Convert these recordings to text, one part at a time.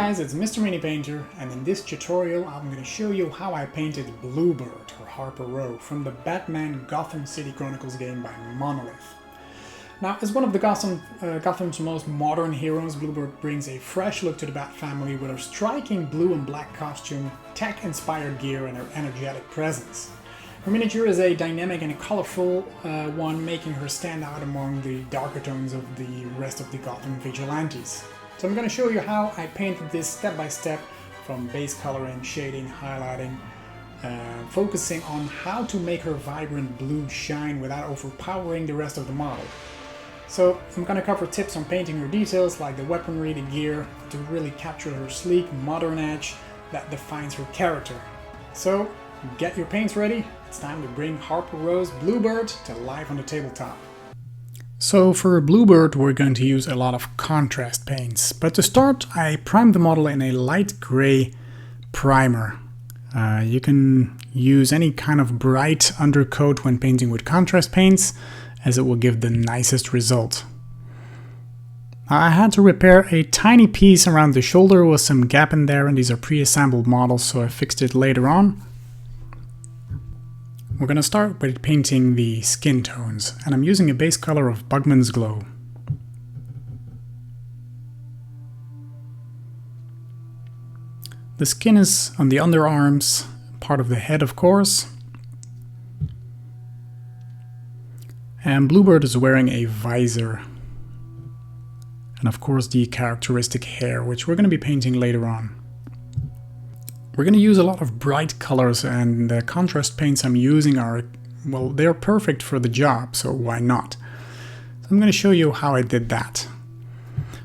guys, it's Mr. Mini Painter, and in this tutorial I'm going to show you how I painted BlueBird, or Harper Row, from the Batman Gotham City Chronicles game by Monolith. Now, as one of the Gotham's most modern heroes, BlueBird brings a fresh look to the Bat family with her striking blue and black costume, tech-inspired gear, and her energetic presence. Her miniature is a dynamic and a colorful one, making her stand out among the darker tones of the rest of the Gotham vigilantes. So I'm going to show you how I painted this step by step, from base coloring, shading, highlighting, focusing on how to make her vibrant blue shine without overpowering the rest of the model. So I'm going to cover tips on painting her details like the weaponry, the gear, to really capture her sleek, modern edge that defines her character. So get your paints ready, it's time to bring Harper Row's BlueBird to life on the tabletop. So for BlueBird we're going to use a lot of contrast paints, but to start I primed the model in a light gray primer. You can use any kind of bright undercoat when painting with contrast paints, as it will give the nicest result. I had to repair a tiny piece around the shoulder with some gap in there, and these are pre-assembled models, so I fixed it later on. We're going to start with painting the skin tones, and I'm using a base color of Bugman's Glow. The skin is on the underarms, part of the head of course. And BlueBird is wearing a visor. And of course the characteristic hair, which we're going to be painting later on. We're going to use a lot of bright colors, and the contrast paints I'm using are, well, they're perfect for the job, so why not? So I'm going to show you how I did that.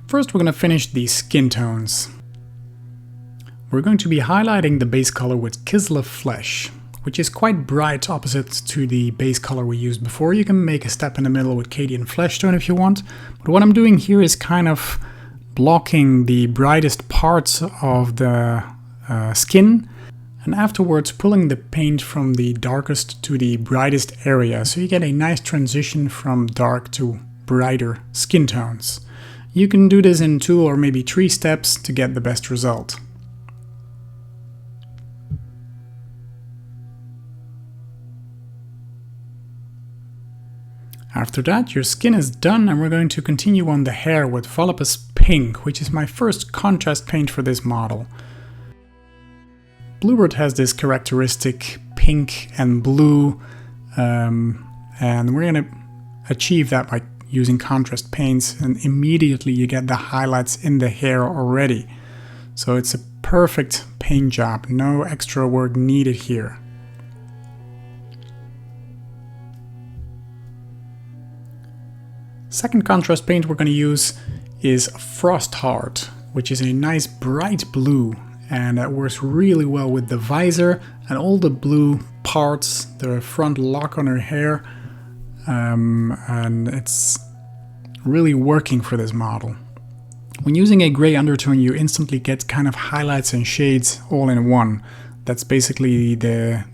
First we're going to finish the skin tones. We're going to be highlighting the base color with Kislev Flesh, which is quite bright opposite to the base color we used before. You can make a step in the middle with Cadian Fleshtone if you want, but what I'm doing here is kind of blocking the brightest parts of the skin, and afterwards pulling the paint from the darkest to the brightest area, so you get a nice transition from dark to brighter skin tones. You can do this in 2 or maybe 3 steps to get the best result. After that, your skin is done, and we're going to continue on the hair with Volupus Pink, which is my first contrast paint for this model. BlueBird has this characteristic pink and blue, and we're going to achieve that by using contrast paints, and immediately you get the highlights in the hair already. So it's a perfect paint job, no extra work needed here. Second contrast paint we're going to use is Frostheart, which is a nice bright blue, and that works really well with the visor and all the blue parts, the front lock on her hair, and it's really working for this model. When using a gray undertone you instantly get kind of highlights and shades all in one. That's basically the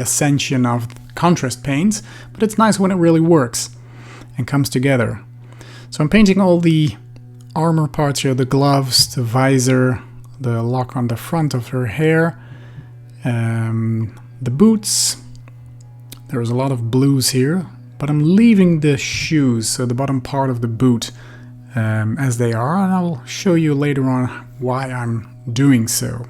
ascension of contrast paints, but it's nice when it really works and comes together. So I'm painting all the armor parts here, the gloves, the visor, the lock on the front of her hair, the boots. There's a lot of blues here, but I'm leaving the shoes, so the bottom part of the boot, as they are, and I'll show you later on why I'm doing so.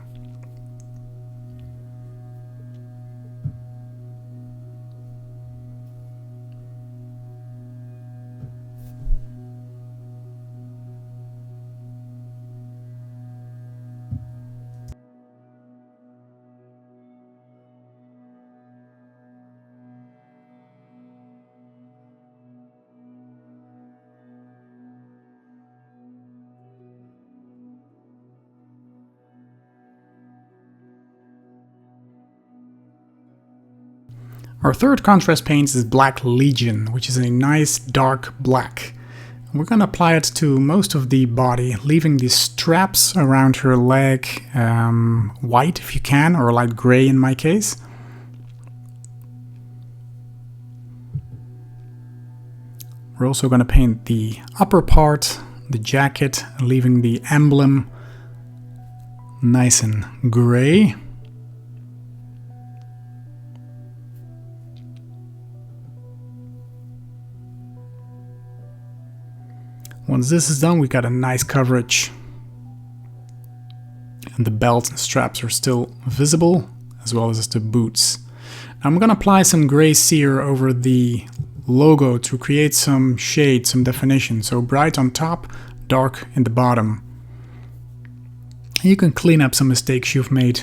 Our third contrast paint is Black Legion, which is a nice dark black. We're going to apply it to most of the body, leaving the straps around her leg white if you can, or light gray in my case. We're also going to paint the upper part, the jacket, leaving the emblem nice and gray. Once this is done, we got a nice coverage. And the belt and straps are still visible, as well as the boots. Now I'm going to apply some gray sear over the logo to create some shade, some definition. So bright on top, dark in the bottom. You can clean up some mistakes you've made.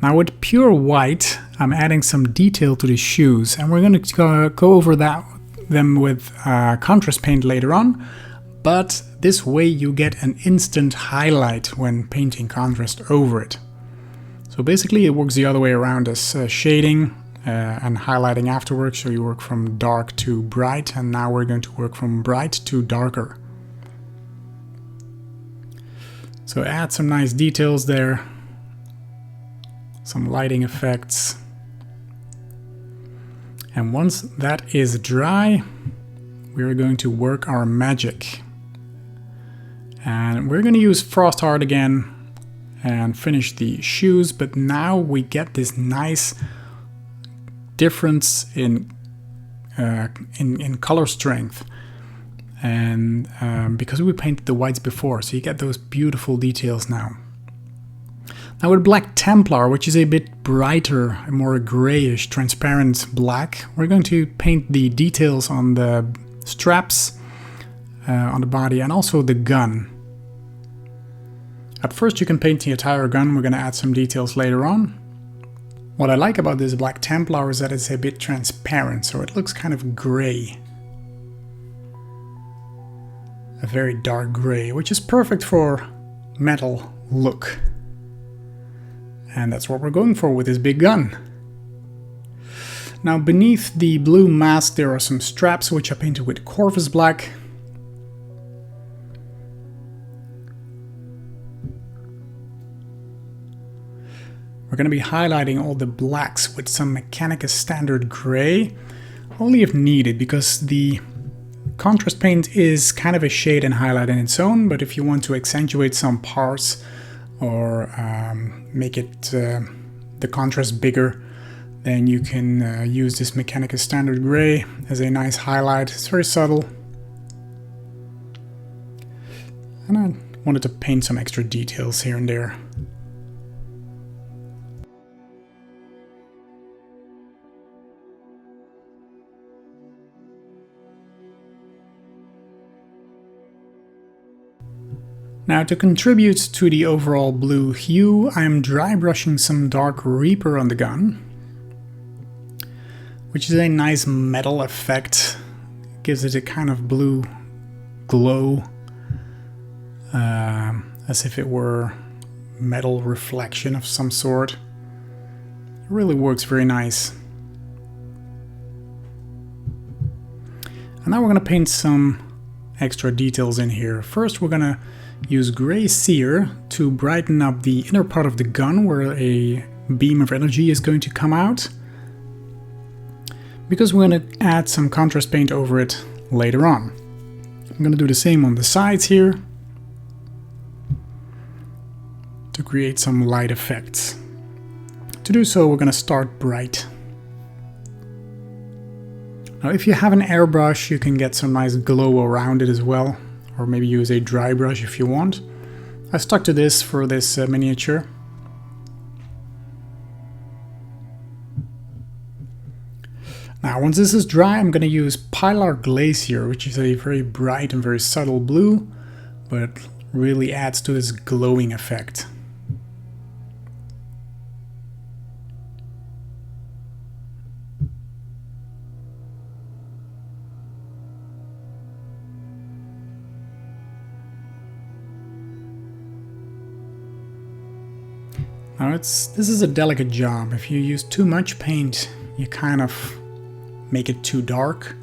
Now with pure white, I'm adding some detail to the shoes, and we're going to go over them with contrast paint later on, but this way you get an instant highlight when painting contrast over it. So basically it works the other way around as shading and highlighting afterwards, so you work from dark to bright, and now we're going to work from bright to darker. So add some nice details there, some lighting effects. And once that is dry, we're going to work our magic. And we're going to use Frost Art again and finish the shoes, but now we get this nice difference in color strength. And because we painted the whites before, so you get those beautiful details now. Now with Black Templar, which is a bit brighter, a more grayish, transparent black, we're going to paint the details on the straps, on the body, and also the gun. At first you can paint the entire gun, we're going to add some details later on. What I like about this Black Templar is that it's a bit transparent, so it looks kind of gray. A very dark gray, which is perfect for metal look. And that's what we're going for with this big gun. Now beneath the blue mask there are some straps which I painted with Corvus Black. We're going to be highlighting all the blacks with some Mechanicus Standard Gray, only if needed, because the contrast paint is kind of a shade and highlight in its own, but if you want to accentuate some parts or make it the contrast bigger, then you can use this Mechanicus Standard Gray as a nice highlight. It's very subtle. And I wanted to paint some extra details here and there. Now to contribute to the overall blue hue, I'm dry brushing some Dark Reaper on the gun, which is a nice metal effect. Gives it a kind of blue glow, as if it were metal reflection of some sort. It really works very nice. And now we're going to paint some extra details in here. First we're going to use gray sear to brighten up the inner part of the gun where a beam of energy is going to come out, because we're going to add some contrast paint over it later on. I'm going to do the same on the sides here to create some light effects. To do so, we're going to start bright. Now if you have an airbrush, you can get some nice glow around it as well, or maybe use a dry brush if you want. I stuck to this for this miniature. Now once this is dry, I'm going to use Pilar Glacier, which is a very bright and very subtle blue, but really adds to this glowing effect. Now this is a delicate job. If you use too much paint, you kind of make it too dark.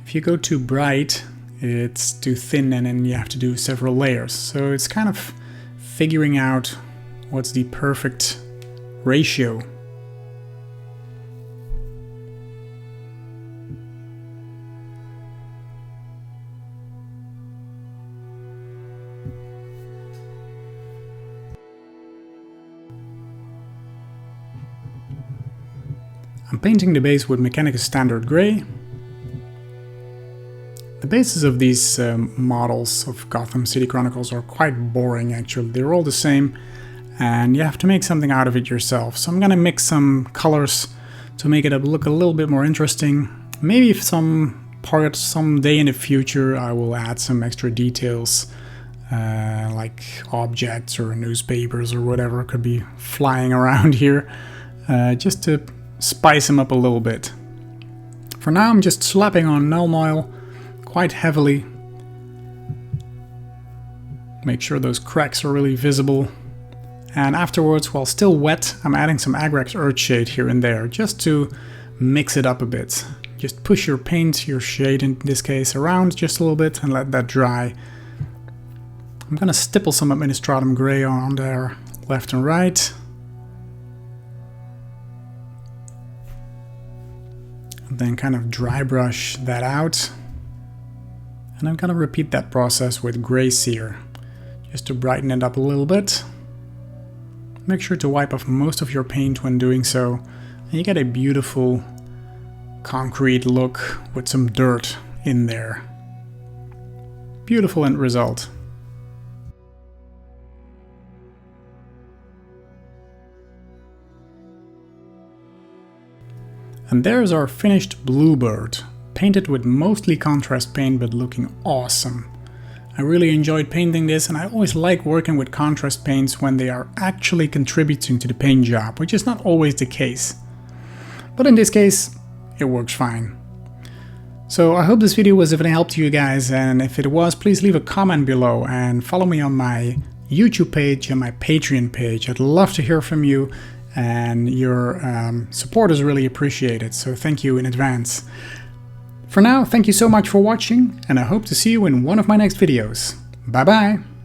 If you go too bright, it's too thin, and then you have to do several layers. So it's kind of figuring out what's the perfect ratio. I'm painting the base with Mechanicus Standard Grey. The bases of these models of Gotham City Chronicles are quite boring actually. They're all the same and you have to make something out of it yourself. So I'm gonna mix some colors to make it look a little bit more interesting. Maybe if someday in the future I will add some extra details like objects or newspapers or whatever could be flying around here, just to spice them up a little bit. For now I'm just slapping on Null Oil quite heavily. Make sure those cracks are really visible. And afterwards, while still wet, I'm adding some Agrax Earthshade here and there, just to mix it up a bit. Just push your paint, your shade in this case, around just a little bit and let that dry. I'm gonna stipple some Administratum Grey on there, left and right. And then kind of dry brush that out. And I'm gonna repeat that process with Grey Sear, just to brighten it up a little bit. Make sure to wipe off most of your paint when doing so, and you get a beautiful concrete look with some dirt in there. Beautiful end result. And there's our finished BlueBird, painted with mostly contrast paint but looking awesome. I really enjoyed painting this, and I always like working with contrast paints when they are actually contributing to the paint job, which is not always the case. But in this case, it works fine. So I hope this video was of any help to you guys, and if it was, please leave a comment below and follow me on my YouTube page and my Patreon page. I'd love to hear from you, and your support is really appreciated, so thank you in advance. For now, thank you so much for watching, and I hope to see you in one of my next videos. Bye bye!